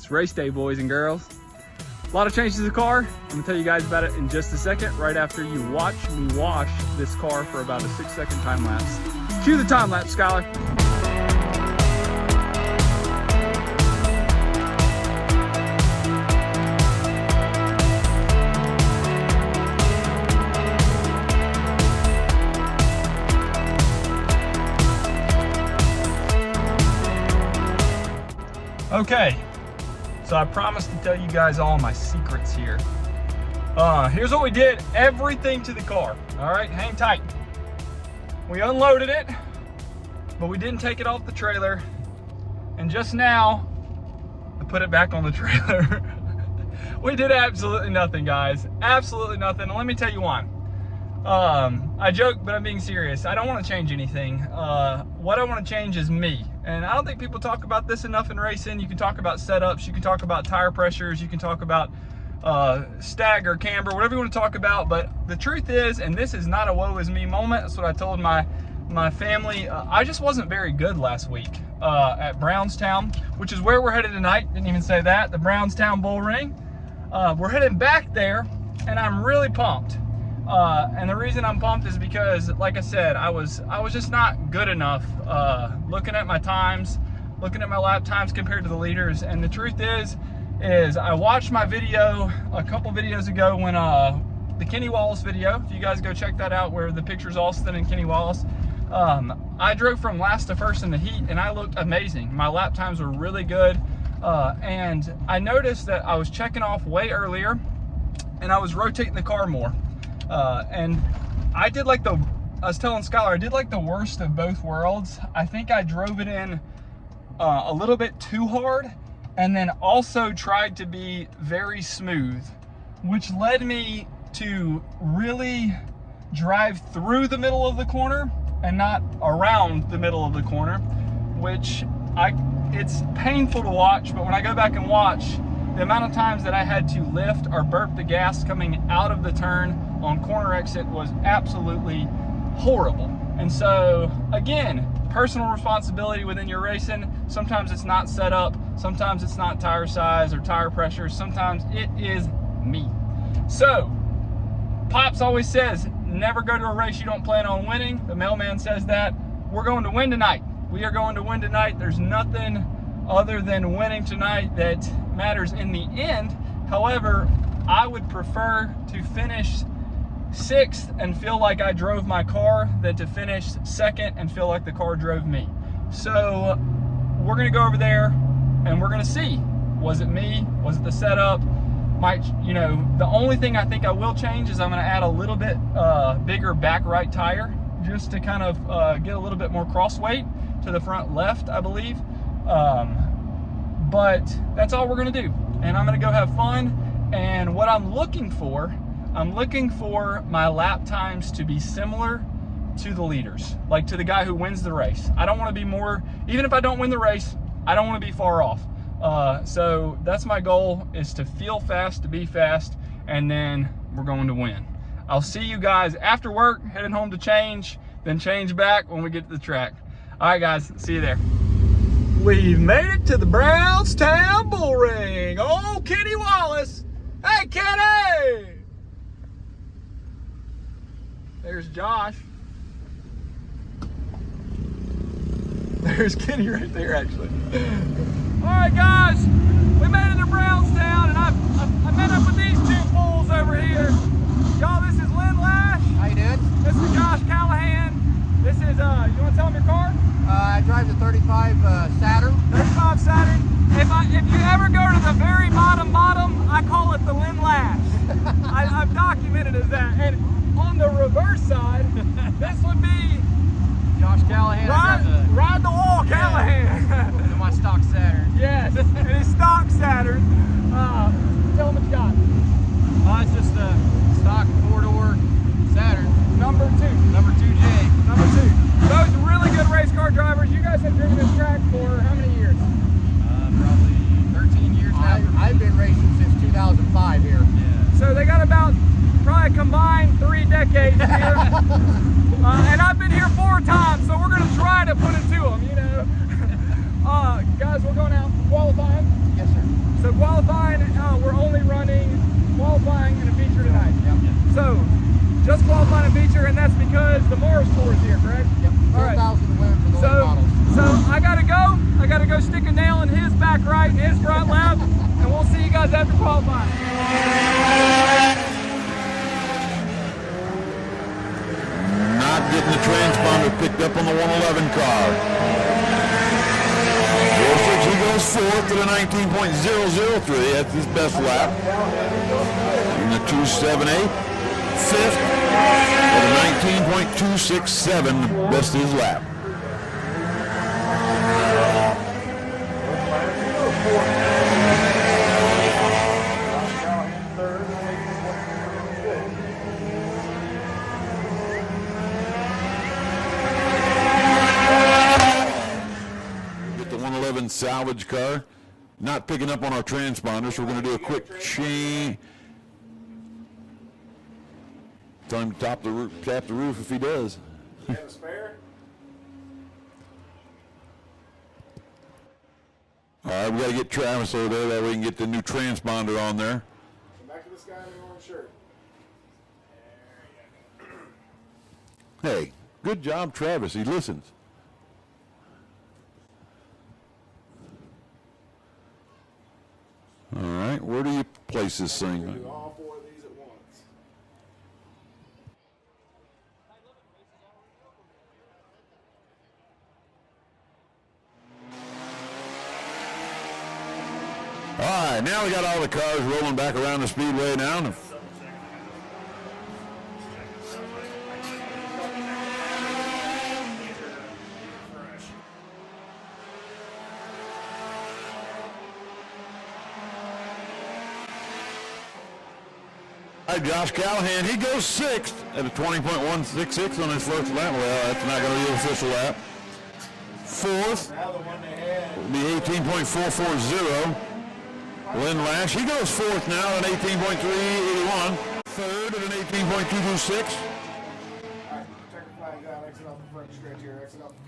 It's race day, boys and girls. A lot of changes to the car. I'm gonna tell you guys about it in just a second, right after you watch me wash this car for about a 6-second time lapse. Cue the time lapse, Skylar. Okay, so I promised to tell you guys all my secrets here. Here's what we did, everything to the car. All right, hang tight. We unloaded it, but we didn't take it off the trailer. And just now, I put it back on the trailer. We did absolutely nothing, guys. Absolutely nothing. And let me tell you why. I joke, but I'm being serious. I don't want to change anything. What I want to change is me. And I don't think people talk about this enough in racing. You can talk about setups, you can talk about tire pressures, you can talk about stagger, camber, whatever you want to talk about. But the truth is, and this is not a woe is me moment, that's what I told my family, I just wasn't very good last week at Brownstown, which is where we're headed tonight. Didn't even say that, the Brownstown Bullring. We're heading back there, and I'm really pumped. And the reason I'm pumped is because, like I said, I was just not good enough looking at my times, looking at my lap times compared to the leaders. And the truth is I watched my video a couple videos ago when the Kenny Wallace video, if you guys go check that out, where the picture's Austin and Kenny Wallace, I drove from last to first in the heat and I looked amazing. My lap times were really good. And I noticed that I was checking off way earlier and I was rotating the car more. And I did like I was telling Skylar, I did like the worst of both worlds. I think I drove it in a little bit too hard and then also tried to be very smooth, which led me to really drive through the middle of the corner and not around the middle of the corner, which it's painful to watch, but when I go back and watch, the amount of times that I had to lift or burp the gas coming out of the turn on corner exit was absolutely horrible. And so, again, personal responsibility within your racing. Sometimes it's not set up, sometimes it's not tire size or tire pressure, sometimes it is me. So, Pops always says, never go to a race you don't plan on winning. The mailman says that. We're going to win tonight. We are going to win tonight. There's nothing other than winning tonight that matters in the end. However, I would prefer to finish 6th and feel like I drove my car than to finish 2nd and feel like the car drove me. So we're gonna go over there and we're gonna see, was it me? Was it the setup? The only thing I think I will change is I'm gonna add a little bit bigger back right tire just to kind of get a little bit more cross weight to the front left, I believe. But that's all we're gonna do. And I'm gonna go have fun. And what I'm looking for my lap times to be similar to the leaders, like to the guy who wins the race. I don't wanna be more, even if I don't win the race, I don't wanna be far off. So that's my goal, is to feel fast, to be fast, and then we're going to win. I'll see you guys after work, heading home to change, then change back when we get to the track. All right, guys, see you there. We've made it to the Brownstown Bullring. Oh, Kenny Wallace. Hey, Kenny! There's Josh. There's Kenny right there, actually. All right, guys, we made it to Brownstown, and I met up with these two fools over here. Y'all, this is Lynn Lash. How you doing? This is Josh Callahan. This is, you want to tell them your car? I drive the 35 Saturn. 35 Saturn. If you ever go to the very bottom, I call it the Lynn Lash. I've documented as that. And on the reverse side, this would be Josh Callahan. Ride the wall, Callahan. In my stock Saturn. Yes, it is stock Saturn. Tell them what you got. It's just a stock 4-door Saturn. Number 2J. Number 2. Those really good race car drivers. You guys have driven this track for how many years? Probably 13 years now. I've been racing since 2005 here. Yeah. So they got about probably combined 3 decades here. And I've been here 4 times, so we're going to try to put it to them, you know. Guys, we're going out qualifying. Yes, sir. So the Morris tours here, correct? Yep. All right. 10,000 to win for the late models. So I gotta go stick a nail in his back right and his front left, and we'll see you guys after qualifying. Not getting the transponder picked up on the 111 car. Gorsuch, he goes fourth at a 19.003. That's his best lap. In the 278. Fifth at a 19.267. Best of his lap. Salvage car, not picking up on our transponder, so we're going to do a quick change. Tell him to tap the roof if he does. You have a spare? All right, we got to get Travis over there, that way we can get the new transponder on there. Come back to this guy in the orange shirt. Hey, good job, Travis. He listens. All right, where do you place this thing? Do all four of these at once. All right, now we got all the cars rolling back around the speedway now. Josh Callahan, he goes sixth at a 20.166 on his first lap. Well, that's not going to be an official lap. Fourth will be 18.440. Lynn Lash, he goes fourth now at an 18.381. Third at an 18.226.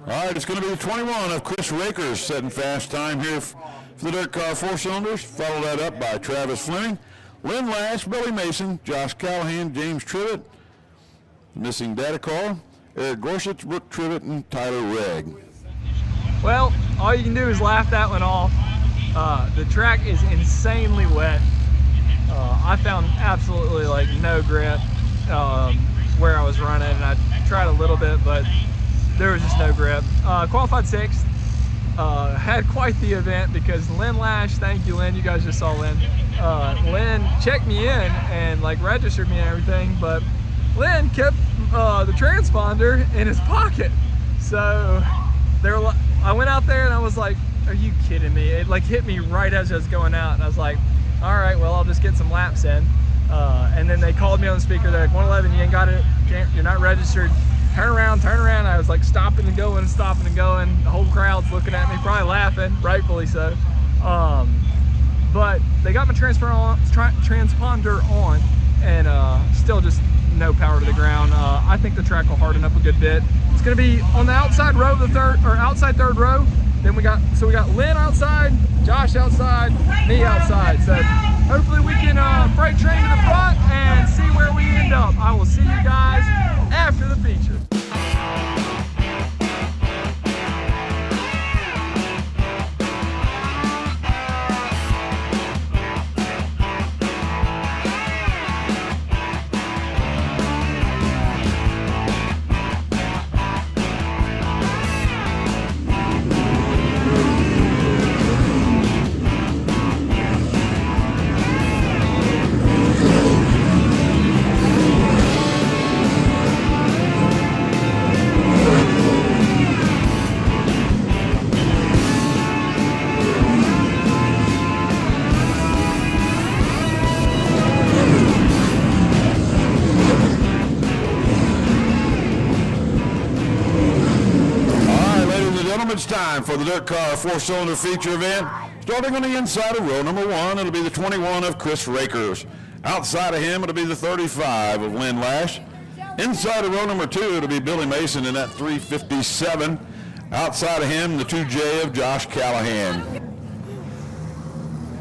All right, it's going to be the 21 of Chris Rakers setting fast time here for the dirt car 4 cylinders. Follow that up by Travis Fleming, Lynn Lash, Billy Mason, Josh Callahan, James Trivett, missing data car, Eric Gorsuch, Brooke Trivett, and Tyler Regg. Well, all you can do is laugh that one off. The track is insanely wet. I found absolutely like no grip where I was running, and I tried a little bit, but there was just no grip. Qualified 6th. Had quite the event because Lynn Lash, thank you Lynn, you guys just saw Lynn. Lynn checked me in and like registered me and everything, but Lynn kept the transponder in his pocket. So I went out there and I was like, are you kidding me? It like hit me right as I was going out, and I was like, all right, well, I'll just get some laps in. And then they called me on the speaker. They're like, 111, you ain't got it, you're not registered. Turn around, turn around. I was like stopping and going and stopping and going. The whole crowd's looking at me, probably laughing, rightfully so. But they got my transponder on, and still just no power to the ground. I think the track will harden up a good bit. It's going to be on the outside row, outside third row. Then we got Lynn outside, Josh outside, me outside. So hopefully we can freight train to the front and see where we end up. I will see you guys after the feature. It's time for the Dirt Car 4-cylinder feature event. Starting on the inside of row number 1, it'll be the 21 of Chris Rakers. Outside of him, it'll be the 35 of Lynn Lash. Inside of row number 2, it'll be Billy Mason in that 357. Outside of him, the 2J of Josh Callahan.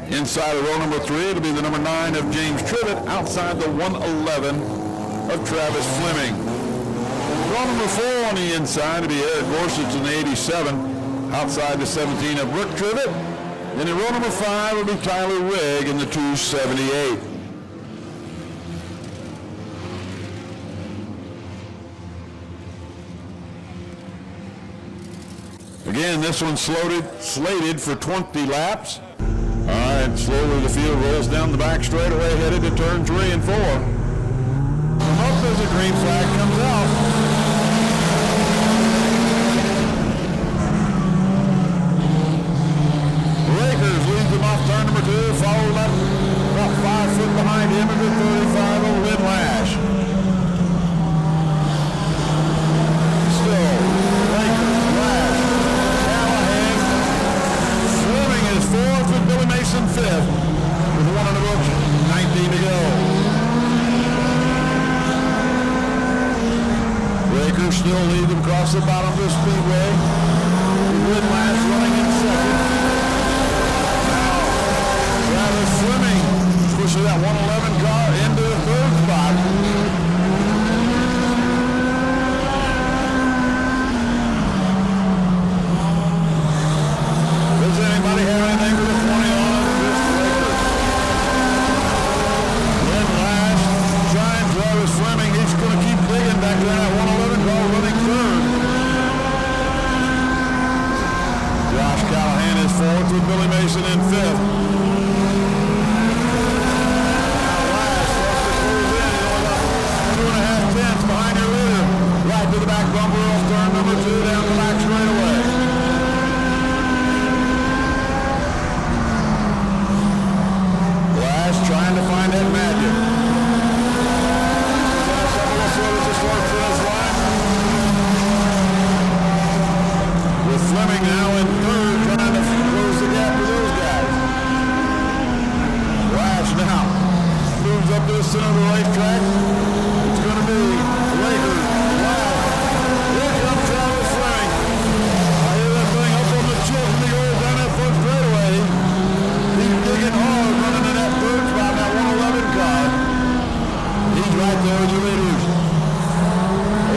Inside of row number 3, it'll be the number 9 of James Trivett. Outside the 111 of Travis Fleming. Row number 4 on the inside to be Eric Gorsuch in the 87. Outside the 17 of Brooke Trivet. And in row number 5 will be Tyler Rigg in the 278. Again, this one's slated for 20 laps. All right, slowly the field rolls down the back straightaway, headed to turn 3 and 4. Come up as a green flag comes out. Rakers leads him off turn number 2, followed up about 5 foot behind him at the 35 of Lynn Lash. Still, Rakers, Lash, Callahan, Fleming is 4th with Billy Mason 5th with 1 in the books, 19 to go. Rakers still lead them across the bottom of the speedway. Lynn Lash running in 2nd. Fleming pushes that 111 car into the 3rd spot. Does anybody have anything with a 20 on it? Just Lakers. Lynn Lash trying Travis Fleming. He's going to keep digging back there. That 111 car running 3rd. Josh Callahan is 4th with Billy Mason in 5th. Behind your leader, right to the back bumper off turn number 2 down the back straightaway. Lash trying to find that magic. With Fleming now in 3rd, trying to close the gap to those guys. Lash now moves up to the center of the racetrack. It's going to be Lakers. Wow. Here comes Travis Fleming. I hear that thing up on the chip and he goes down that 1st straightaway. He's digging hard, running in that 3rd spot, that 111 car. He's right there with the leaders.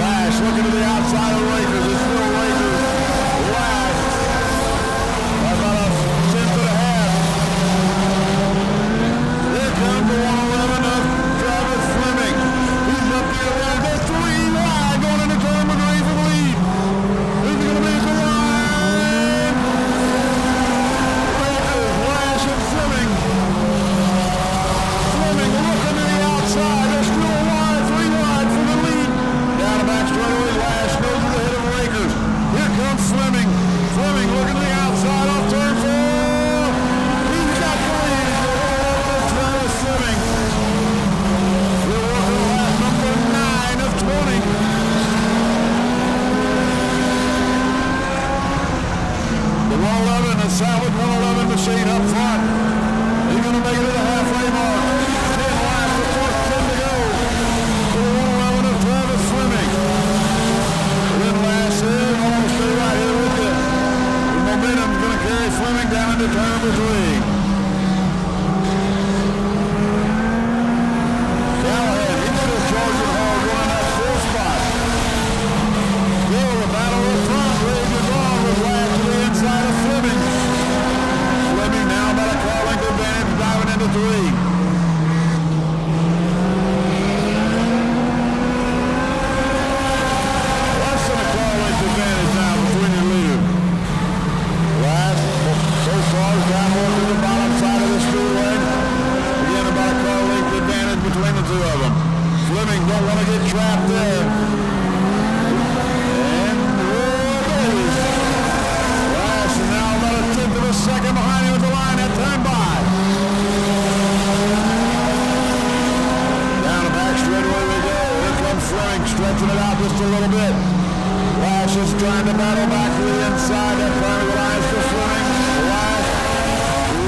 Lash looking to the outside of Lakers. It's still Lakers. Lash. By about a 10th and a half. Here comes the 111 of Travis Fleming. He's up there. There's 3 wide going into turn number 3 for the lead. Who's it going to be for the line? Lakers, Lash, and Fleming. Fleming looking to the outside. They're still wide, 3 wide for the lead. Down the back straightaway, Lash goes to the head of Lakers. Here comes Fleming. Fleming looking to the outside off turn 4. He's got the lead. Travis Fleming. We're working lap number 9 of 20. The 111, a solid 111 machine up front. He's going to make it to the halfway mark. 10 laps, the first 10 to go. For the 111 of Travis Fleming. Then Lash in, almost stay right here with you. The momentum's going to carry Fleming down into turn number 3. Callahan, he's still charging hard, running that 4th spot. Still the battle up front, rages on with Lash to the inside of Fleming. Fleming now about a car length advantage, diving into 3. Less than a car length advantage now between your leader. Lash, both cars down more to the bottom side of the speedway. Again, about a car length advantage between the 2 of them. Fleming don't want to get trapped there. And there it is. Lash now about a 10th of a second behind him at the line at turn by. Down the back straightaway we go. Here comes Fleming stretching it out just a little bit. Lash is trying to battle back to the inside. That primary line is for Fleming. Lash,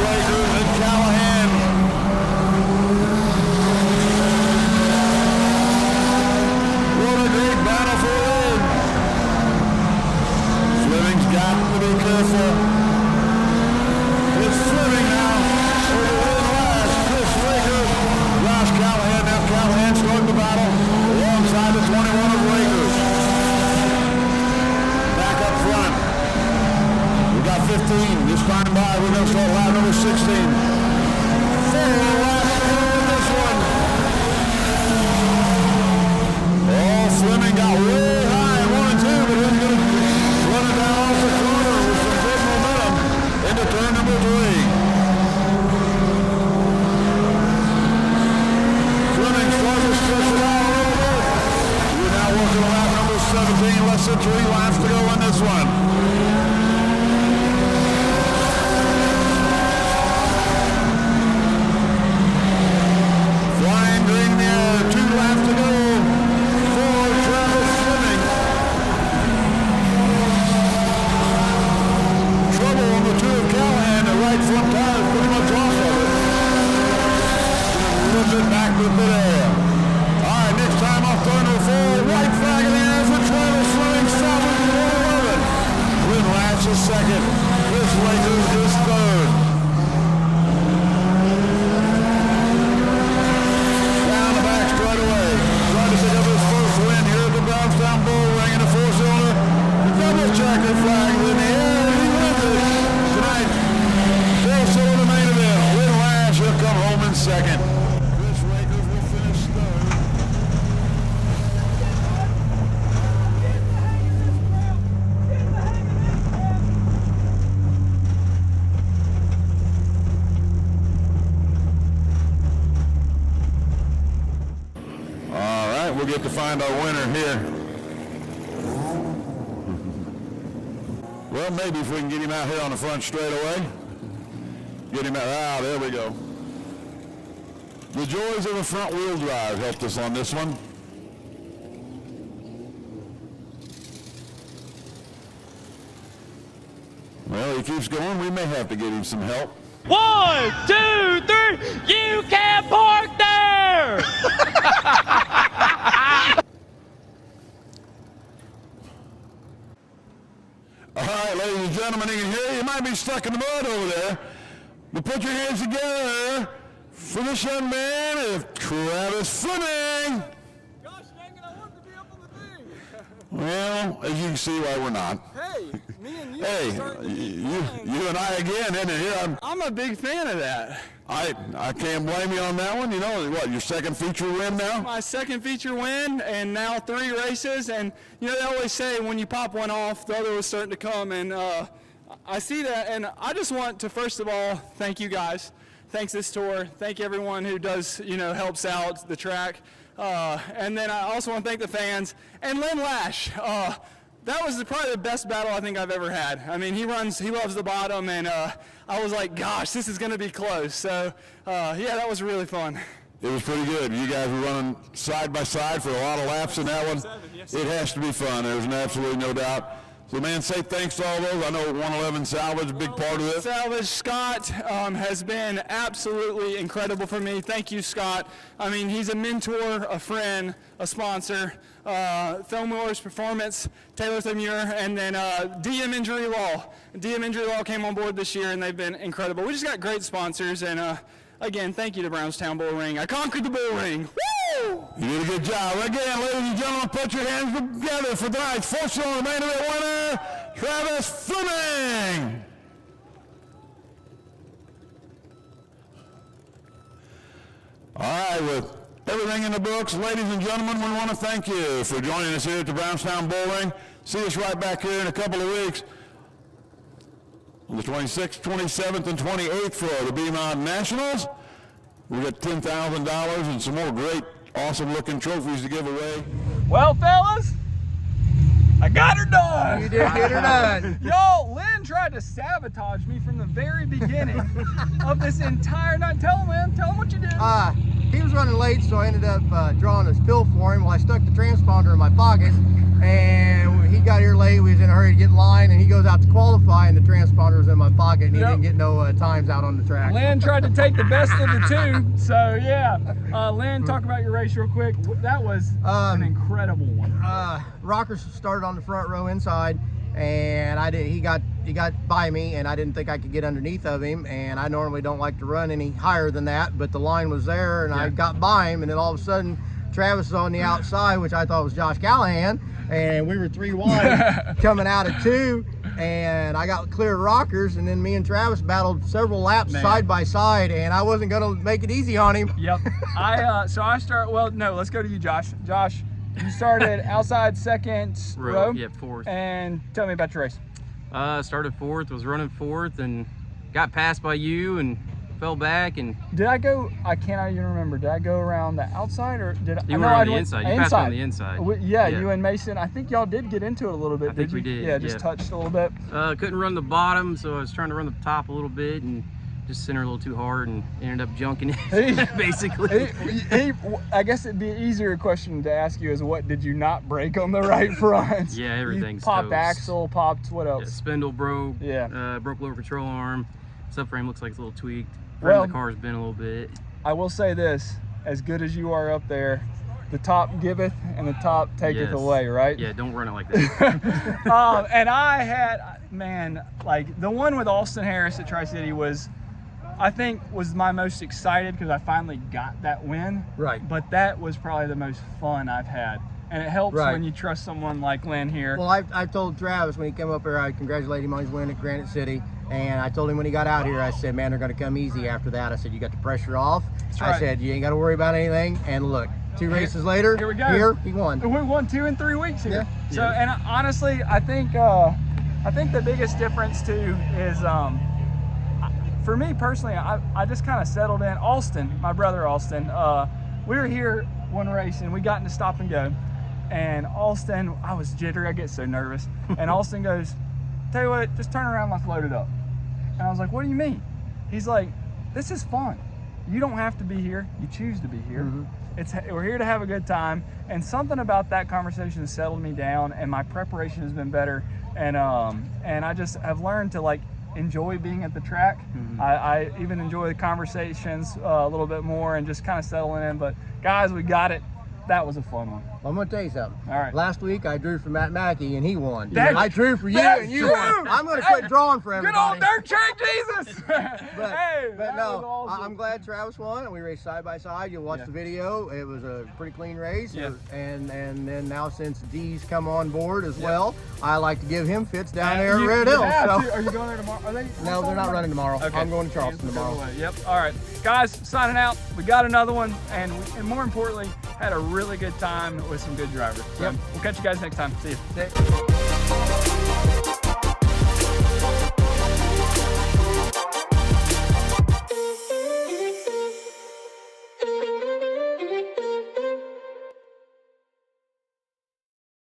Lakers, and Callahan. What a great battle for the lead. Fleming's got to be careful. It's Fleming now over Lynn Lash, Chris Lakers, Josh Callahan. Now Callahan starting the battle alongside the 21 of Lakers. we'll get to find our winner here. Well, maybe if we can get him out here on the front straightaway. Get him out. Ah, there we go. The joys of a front wheel drive helped us on this one. Well, he keeps going. We may have to get him some help. 1, 2, 3, you can't park there! All right, ladies and gentlemen, you can hear you might be stuck in the mud over there, but put your hands together for this young man, Travis Fleming. Gosh dang it, I wanted to be up on the thing. Well, as you can see, why we're not. Hey, me and you. Hey, you and I again, isn't it? Here, I'm a big fan of that. I can't blame you on that one. You know what? Your second feature win now. My second feature win, and now 3 races. And you know they always say when you pop one off, the other was starting to come. And I see that, and I just want to first of all thank you guys. Thanks this tour. Thank everyone who does helps out the track. And then I also want to thank the fans and Lynn Lash. That was probably the best battle I think I've ever had. I mean, he loves the bottom, and I was like, gosh, this is going to be close. So, yeah, that was really fun. It was pretty good. You guys were running side by side for a lot of laps in that one. It has to be fun. There's absolutely no doubt. So, man, say thanks to all those. I know 111 Salvage, a big part of this. Salvage, Scott has been absolutely incredible for me. Thank you, Scott. I mean, he's a mentor, a friend, a sponsor. Film Wars Performance, Taylor Thamure, and then DM Injury Law. DM Injury Law came on board this year, and they've been incredible. We just got great sponsors, and again, thank you to Brownstown Bullring. I conquered the Bullring. Woo! You did a good job. Again, ladies and gentlemen, put your hands together for tonight's fourth-cylinder main event winner, Travis Fleming. All right, with everything in the books, ladies and gentlemen, we want to thank you for joining us here at the Brownstown Bullring. See us right back here in a couple of weeks on the 26th, 27th, and 28th for the BMOD Nationals. We got $10,000 and some more great, awesome-looking trophies to give away. Well, fellas, I got her done. You did get her done. Y'all, Lynn tried to sabotage me from the very beginning of this entire night. Tell him, man. Tell him what you did. He was running late, so I ended up drawing his pill for him. Well, I stuck the transponder in my pocket, and when he got here late, we was in a hurry to get in line, and he goes out to qualify, and the transponder was in my pocket, and he didn't get no times out on the track. Lynn tried to take the best of the two, so yeah. Lynn, talk about your race real quick. That was an incredible one. Rockers started on the front row inside, and he got by me, and I didn't think I could get underneath of him, and I normally don't like to run any higher than that, but the line was there, and I got by him, and then all of a sudden Travis was on the outside, which I thought was Josh Callahan, and we were 3 wide coming out of 2, and I got clear rockers, and then me and Travis battled several laps side by side, and I wasn't gonna make it easy on him. Yep. Let's go to you, Josh. Josh, you started outside second row. Yep, 4th. And tell me about your race. Started 4th, was running 4th, and got passed by you and fell back. And did I go? I cannot even remember. Did I go around the outside or did I? You were on the inside. You passed on the inside. Yeah, you and Mason. I think y'all did get into it a little bit. I think we did. Yeah, just touched a little bit. Couldn't run the bottom, so I was trying to run the top a little bit and just center a little too hard and ended up junking it, basically. I guess it'd be an easier question to ask you is what did you not break on the right front? Yeah, everything's you popped toast. Axle, popped, what else? Yeah, spindle broke. Yeah. Broke lower control arm. Subframe looks like it's a little tweaked. Front of the car's been a little bit. I will say this, as good as you are up there, the top giveth and the top taketh away, right? Yeah, don't run it like that. And I had, man, like the one with Austin Harris at Tri-City was my most excited because I finally got that win. Right. But that was probably the most fun I've had. And it helps when you trust someone like Lynn here. Well, I told Travis when he came up here, I congratulated him on his win at Granite City. And I told him when he got out here, I said, man, they're going to come easy after that. I said, you got the pressure off. I said, you ain't got to worry about anything. And look, 2 races later, here we go. Here, he won. We won 2 in 3 weeks here. Yeah. So, and honestly, I think the biggest difference too is, for me personally, I just kind of settled in. Austin, my brother Austin, we were here one race, and we got into stop and go. And Austin, I was jittery. I get so nervous. And Austin goes, "Tell you what, just turn around, let's load it up." And I was like, "What do you mean?" He's like, "This is fun. You don't have to be here. You choose to be here. We're here to have a good time." And something about that conversation has settled me down, and my preparation has been better. And I just have learned to like enjoy being at the track. I even enjoy the conversations a little bit more and just kind of settling in. But guys, we got it. That was a fun one. Well, I'm gonna tell you something. All right. Last week I drew for Matt Mackey and he won. That's- I drew for you that's and you true. won. I'm gonna quit drawing for Good everybody. old dirt track Jesus. But, Hey, but that no, was awesome. I'm glad Travis won, and we raced side by side. You'll watch Yeah. the video. It was a pretty clean race. Yeah. And then now since D's come on board as well, I like to give him fits down there at You- Red you Hill. have So. to. Are you going there tomorrow? Are they? No, they're not running tomorrow. Okay. I'm going to Charleston tomorrow. Yep. All right, guys, signing out. We got another one, and more importantly, had a really good time with some good drivers. So Yep. we'll catch you guys next time. See you.